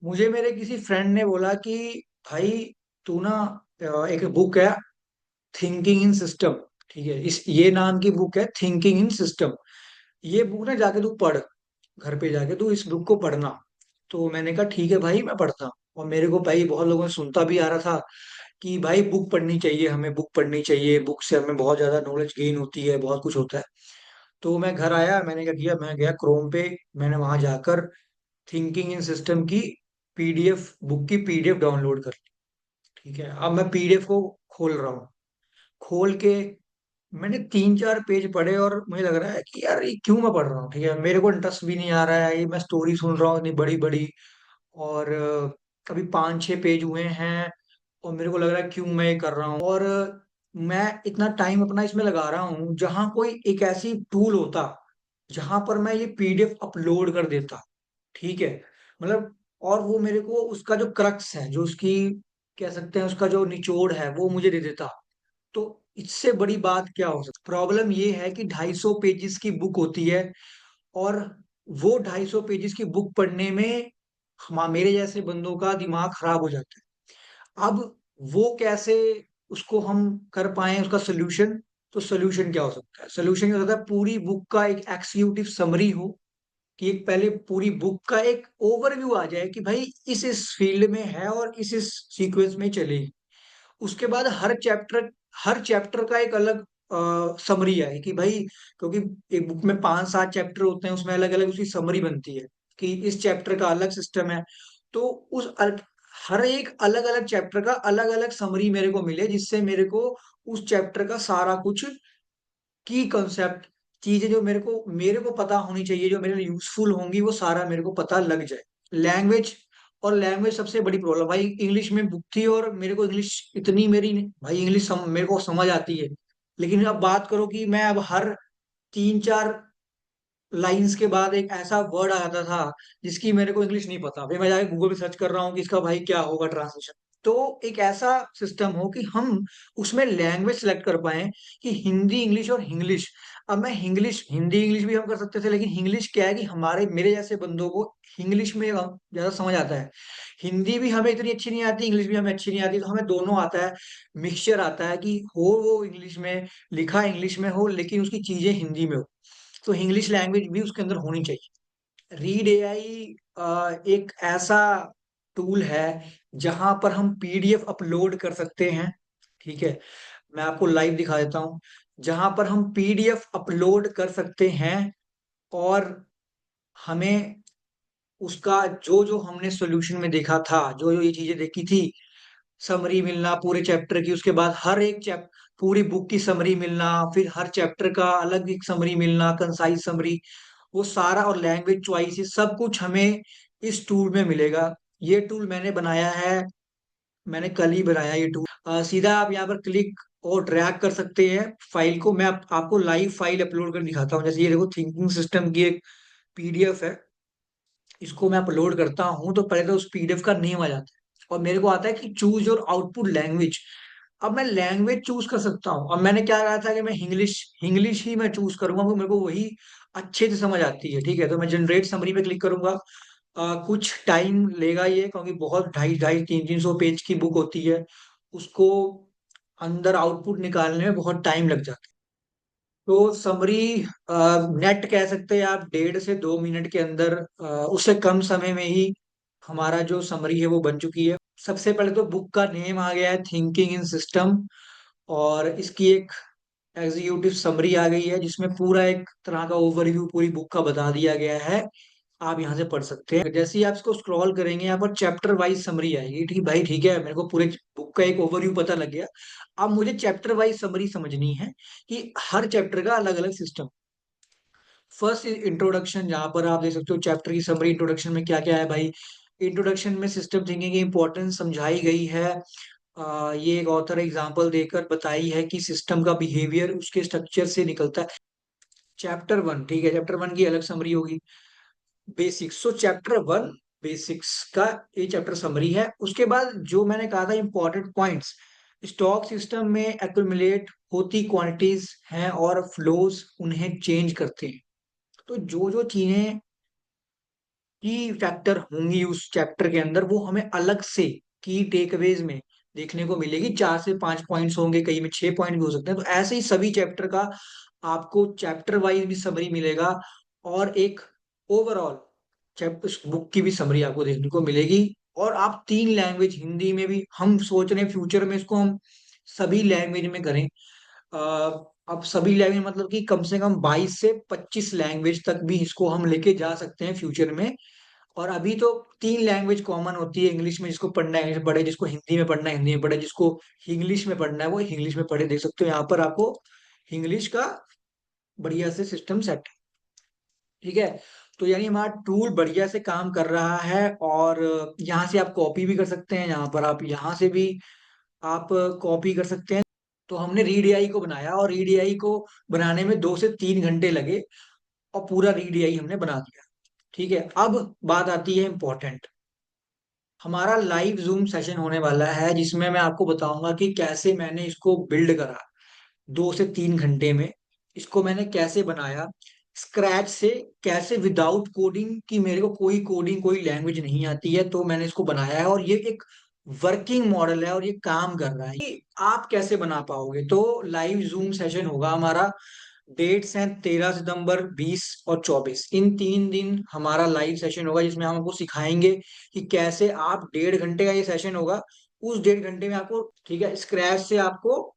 मुझे मेरे किसी फ्रेंड ने बोला कि भाई तू ना एक बुक है थिंकिंग इन सिस्टम। ठीक है, इस ये नाम की बुक है थिंकिंग इन सिस्टम। ये बुक ना जाके तू पढ़, घर पे जाके तू इस बुक को पढ़ना। तो मैंने कहा ठीक है भाई मैं पढ़ता हूँ। और मेरे को भाई बहुत लोगों ने सुनता भी आ रहा था कि भाई बुक पढ़नी चाहिए, हमें बुक पढ़नी चाहिए, बुक से हमें बहुत ज्यादा नॉलेज गेन होती है, बहुत कुछ होता है। तो मैं घर आया, मैंने क्या किया, मैं गया क्रोम पे, मैंने वहां जाकर थिंकिंग इन सिस्टम की पीडीएफ, बुक की पीडीएफ डाउनलोड कर ली। ठीक है, अब मैं पीडीएफ को खोल रहा हूँ। खोल के मैंने 3 4 पेज पढ़े और मुझे लग रहा है कि यार ये क्यों मैं पढ़ रहा हूँ। ठीक है, मेरे को इंटरेस्ट भी नहीं आ रहा है, ये मैं स्टोरी सुन रहा हूँ इतनी बड़ी बड़ी, और अभी 5 6 पेज हुए हैं और मेरे को लग रहा है क्यों मैं ये कर रहा हूँ। और मैं इतना टाइम अपना इसमें लगा रहा हूँ, जहां कोई एक ऐसी टूल होता जहां पर मैं ये पीडीएफ अपलोड कर देता। ठीक है, मतलब, और वो मेरे को उसका जो क्रक्स है, जो उसकी कह सकते हैं उसका जो निचोड़ है, वो मुझे दे देता। तो इससे बड़ी बात क्या हो सकती। प्रॉब्लम ये है कि 250 पेजेस की बुक होती है, और वो 250 पेजेस की बुक पढ़ने में मेरे जैसे बंदों का दिमाग खराब हो जाता है। अब वो कैसे उसको हम कर पाए, उसका सोल्यूशन। तो सोल्यूशन क्या हो सकता है? सोल्यूशन क्या हो सकता है? पूरी बुक का एक एक्सिक्यूटिव समरी हो, कि एक पहले पूरी बुक का एक ओवरव्यू आ जाए कि भाई इस फील्ड में है और इस सीक्वेंस में चलेगी। उसके बाद हर चैप्टर का एक अलग समरी है कि भाई, क्योंकि एक बुक में 5 7 चैप्टर होते हैं, उसमें अलग अलग उसकी समरी बनती है कि इस चैप्टर का अलग सिस्टम है। तो हर एक अलग अलग चैप्टर का अलग अलग समरी मेरे को मिले, जिससे मेरे को उस चैप्टर का सारा कुछ की कंसेप्ट, चीजें जो मेरे को पता होनी चाहिए, जो मेरे लिए यूजफुल होंगी, वो सारा मेरे को पता लग जाए। लैंग्वेज, और लैंग्वेज सबसे बड़ी प्रॉब्लम भाई। इंग्लिश में बुक थी और मेरे को इंग्लिश इतनी मेरी भाई इंग्लिश मेरे को समझ आती है, लेकिन अब बात करो कि मैं अब हर 3 4 लाइंस के बाद एक ऐसा वर्ड आ जाता था जिसकी मेरे को इंग्लिश नहीं पता, फिर मैं जाके गूगल पे सर्च कर रहा हूँ कि इसका भाई क्या होगा ट्रांसलेशन। तो एक ऐसा सिस्टम हो कि हम उसमें लैंग्वेज सेलेक्ट कर पाए, कि हिंदी इंग्लिश और इंग्लिश। अब मैं इंग्लिश, हिंदी इंग्लिश भी हम कर सकते थे, लेकिन इंग्लिश क्या है कि हमारे मेरे जैसे बंदों को इंग्लिश में ज्यादा समझ आता है। हिंदी भी हमें इतनी अच्छी नहीं आती, इंग्लिश भी हमें अच्छी नहीं आती, तो हमें दोनों आता है, मिक्सचर आता है कि हो वो इंग्लिश में, लिखा इंग्लिश में हो, लेकिन उसकी चीजें हिंदी में हो। तो इंग्लिश लैंग्वेज भी उसके अंदर होनी चाहिए। रीड एआई एक ऐसा टूल है जहां पर हम पीडीएफ अपलोड कर सकते हैं। ठीक है, मैं आपको लाइव दिखा देता हूं, जहां पर हम पीडीएफ अपलोड कर सकते हैं, और हमें उसका जो जो हमने सॉल्यूशन में देखा था, जो जो ये चीजें देखी थी, समरी मिलना पूरे चैप्टर की, उसके बाद हर एक चैप्टर पूरी बुक की समरी मिलना, फिर हर चैप्टर का अलग एक समरी मिलना, कंसाइज समरी, वो सारा, और लैंग्वेज चॉइस, सब कुछ हमें इस टूल में मिलेगा। ये टूल मैंने बनाया है, मैंने कल ही बनाया ये टूल। सीधा आप यहाँ पर क्लिक और ड्रैग कर सकते हैं फाइल को। मैं आपको लाइव फाइल अपलोड कर दिखाता हूँ। जैसे ये देखो, थिंकिंग सिस्टम की एक पीडीएफ है, इसको मैं अपलोड करता हूँ तो पहले तो उस पीडीएफ का नेम आ जाता है, और मेरे को आता है कि चूज योर आउटपुट लैंग्वेज। अब मैं लैंग्वेज चूज कर सकता हूँ। अब मैंने क्या कहा था कि मैं इंग्लिश इंग्लिश ही मैं चूज करूंगा, क्योंकि मेरे को वही अच्छे से समझ आती है। ठीक है, तो मैं जनरेट समरी पे क्लिक करूंगा। कुछ टाइम लेगा ये, क्योंकि बहुत ढाई ढाई 300 300 पेज की बुक होती है, उसको अंदर आउटपुट निकालने में बहुत टाइम लग जाता है। तो समरी नेट कह सकते हैं आप, 1.5 से 2 मिनट के अंदर, उससे कम समय में ही हमारा जो समरी है वो बन चुकी है। सबसे पहले तो बुक का नेम आ गया है थिंकिंग इन सिस्टम, और इसकी एक एग्जीक्यूटिव समरी आ गई है, जिसमें पूरा एक तरह का ओवरव्यू पूरी बुक का बता दिया गया है। आप यहाँ से पढ़ सकते हैं। जैसे ही आप इसको स्क्रॉल करेंगे, यहाँ पर चैप्टर वाइज समरी आएगी। ठीक भाई, ठीक है, मेरे को पूरे बुक का एक ओवरव्यू पता लग गया। अब मुझे चैप्टर वाइज समरी समझनी है, कि हर चैप्टर का अलग अलग सिस्टम। फर्स्ट इंट्रोडक्शन, जहाँ पर आप देख सकते हो चैप्टर की समरी। इंट्रोडक्शन में क्या क्या है भाई? इंट्रोडक्शन में सिस्टम थिंकिंग की इंपॉर्टेंस समझाई गई है। ये एक ऑथर एग्जांपल देकर बताई है कि सिस्टम का बिहेवियर उसके स्ट्रक्चर से निकलता है। चैप्टर 1, ठीक है, चैप्टर 1 की अलग समरी होगी। बेसिक्स, सो चैप्टर 1 बेसिक्स का ये चैप्टर समरी है। उसके बाद जो मैंने कहा था इंपॉर्टेंट पॉइंट्स, स्टॉक सिस्टम में एक्यूमुलेट होती क्वांटिटीज हैं और फ्लोज उन्हें चेंज करते हैं। तो जो जो चीजें की फैक्टर होंगी उस चैप्टर के अंदर, वो हमें अलग से की टेकअवेज में देखने को मिलेगी। 4 से 5 पॉइंट्स होंगे, कहीं में 6 पॉइंट भी हो सकते हैं। तो ऐसे ही सभी चैप्टर का आपको चैप्टर वाइज भी समरी मिलेगा, और एक ओवरऑल चैप्टर उस बुक की भी समरी आपको देखने को मिलेगी। और आप 3 लैंग्वेज, हिंदी में भी हम सोच रहे हैं फ्यूचर में इसको हम सभी लैंग्वेज में करें। अ, अब सभी लैंग्वेज मतलब कि कम से कम 22 से 25 लैंग्वेज तक भी इसको हम लेके जा सकते हैं फ्यूचर में। और अभी तो 3 लैंग्वेज कॉमन होती है इंग्लिश में, जिसको पढ़ना है इंग्लिश पढ़े, जिसको हिंदी में पढ़ना है हिंदी में पढ़े, जिसको इंग्लिश में पढ़ना है वो इंग्लिश में पढ़े। देख सकते हो यहाँ पर आपको इंग्लिश का बढ़िया से सिस्टम सेट, ठीक है। तो यानी हमारा टूल बढ़िया से काम कर रहा है। और यहाँ से आप कॉपी भी कर सकते हैं, यहाँ पर आप यहाँ से भी आप कॉपी कर सकते हैं। तो हमने रीड एआई को बनाया, और रीड एआई को बनाने में 2 से 3 घंटे लगे, और पूरा रीड एआई हमने बना दिया। ठीक है, अब बात आती है इम्पोर्टेंट। हमारा लाइव जूम सेशन होने वाला है, जिसमें मैं आपको बताऊंगा कि कैसे मैंने इसको बिल्ड करा। 2 से 3 घंटे में इसको मैंने कैसे बनाया स्क्रैच से, कैसे विदाउट कोडिंग, कि मेरे को कोई कोडिंग कोई लैंग्वेज नहीं आती है, तो मैंने इसको बनाया है। और ये एक वर्किंग मॉडल है और ये काम कर रहा है। कि आप कैसे बना पाओगे, तो लाइव जूम सेशन होगा हमारा। डेट्स हैं 13 सितंबर, 20 और 24, इन 3 दिन हमारा लाइव सेशन होगा, जिसमें हम आपको सिखाएंगे कि कैसे आप 1.5 घंटे का ये सेशन होगा। उस 1.5 घंटे में आपको, ठीक है, स्क्रैच से आपको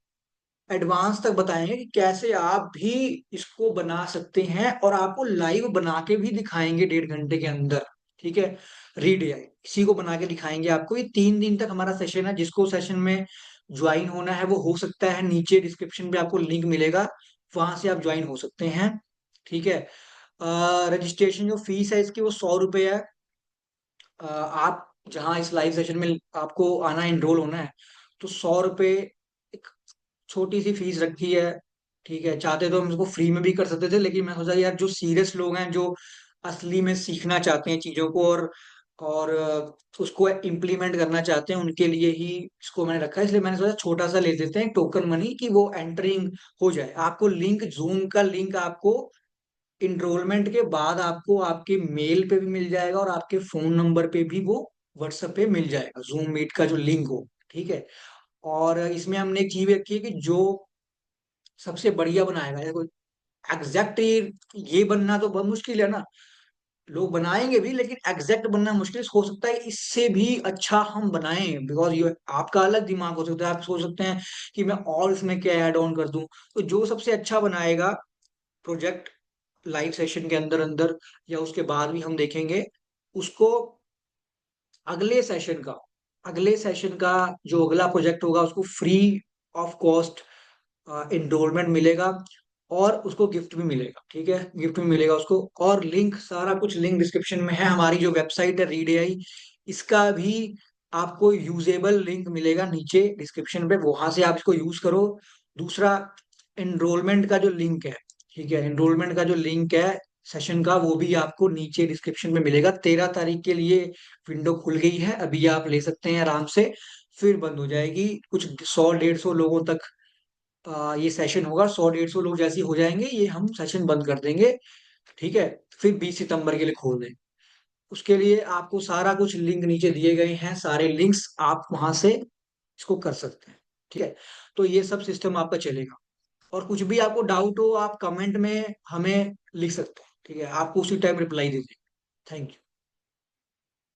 एडवांस तक बताएंगे कि कैसे आप भी इसको बना सकते हैं, और आपको लाइव बना के भी दिखाएंगे 1.5 घंटे के अंदर। ठीक है, रीड एआई इसी को बना के दिखाएंगे आपको। ये 3 दिन तक हमारा सेशन है। जिसको सेशन में ज्वाइन होना है वो हो सकता है, नीचे डिस्क्रिप्शन पे आपको लिंक मिलेगा, वहां से आप ज्वाइन हो सकते हैं। ठीक है, रजिस्ट्रेशन जो फीस है इसकी वो 100 रुपये है। आप जहाँ इस लाइव सेशन में आपको आना है, एनरोल होना है, तो 100 रुपये एक छोटी सी फीस रखी है। ठीक है, चाहते तो हम इसको फ्री में भी कर सकते थे, लेकिन मैं सोचा यार जो सीरियस लोग हैं, जो असली में सीखना चाहते हैं चीजों को, और उसको इम्प्लीमेंट करना चाहते हैं, उनके लिए ही इसको मैंने रखा है। इसलिए मैंने सोचा छोटा सा ले देते हैं टोकन मनी, कि वो एंटरिंग हो जाए। आपको लिंक, जूम का लिंक आपको इनरोलमेंट के बाद आपको आपके मेल पे भी मिल जाएगा, और आपके फोन नंबर पे भी वो व्हाट्सएप पे मिल जाएगा, जूम मीट का जो लिंक हो। ठीक है, और इसमें हमने एक चीज रखी है कि जो सबसे बढ़िया बनाएगा, देखो एग्जैक्ट ये बनना तो बहुत मुश्किल है ना, लोग बनाएंगे भी, लेकिन एग्जैक्ट बनना मुश्किल। हो सकता है इससे भी अच्छा हम बनाएं, बिकॉज ये आपका अलग दिमाग हो सकता है, आप सोच सकते हैं कि मैं और इसमें क्या ऐड ऑन कर दूं। तो जो सबसे अच्छा बनाएगा प्रोजेक्ट लाइव सेशन के अंदर अंदर, या उसके बाद भी हम देखेंगे उसको, अगले सेशन का अगले सेशन का जो अगला प्रोजेक्ट होगा उसको फ्री ऑफ कॉस्ट एनरोलमेंट मिलेगा, और उसको गिफ्ट भी मिलेगा। ठीक है, गिफ्ट भी मिलेगा उसको। और लिंक, सारा कुछ लिंक डिस्क्रिप्शन में है। हमारी जो वेबसाइट है रीड एआई, इसका भी आपको यूजेबल लिंक मिलेगा नीचे डिस्क्रिप्शन पे, वहां से आप इसको यूज करो। दूसरा, एनरोलमेंट का जो लिंक है, ठीक है, एनरोलमेंट का जो लिंक है सेशन का, वो भी आपको नीचे डिस्क्रिप्शन में मिलेगा। 13 तारीख के लिए विंडो खुल गई है, अभी आप ले सकते हैं आराम से, फिर बंद हो जाएगी। कुछ 100-150 लोगों तक ये सेशन होगा। 100-150 लोग जैसे ही हो जाएंगे, ये हम सेशन बंद कर देंगे। ठीक है, फिर 20 सितंबर के लिए खोल दें। उसके लिए आपको सारा कुछ लिंक नीचे दिए गए हैं, सारे लिंक्स आप वहां से इसको कर सकते हैं। ठीक है, तो ये सब सिस्टम आपका चलेगा। और कुछ भी आपको डाउट हो, आप कमेंट में हमें लिख सकते हैं। ठीक है, आपको उसी टाइम रिप्लाई दे देंगे। Thank you.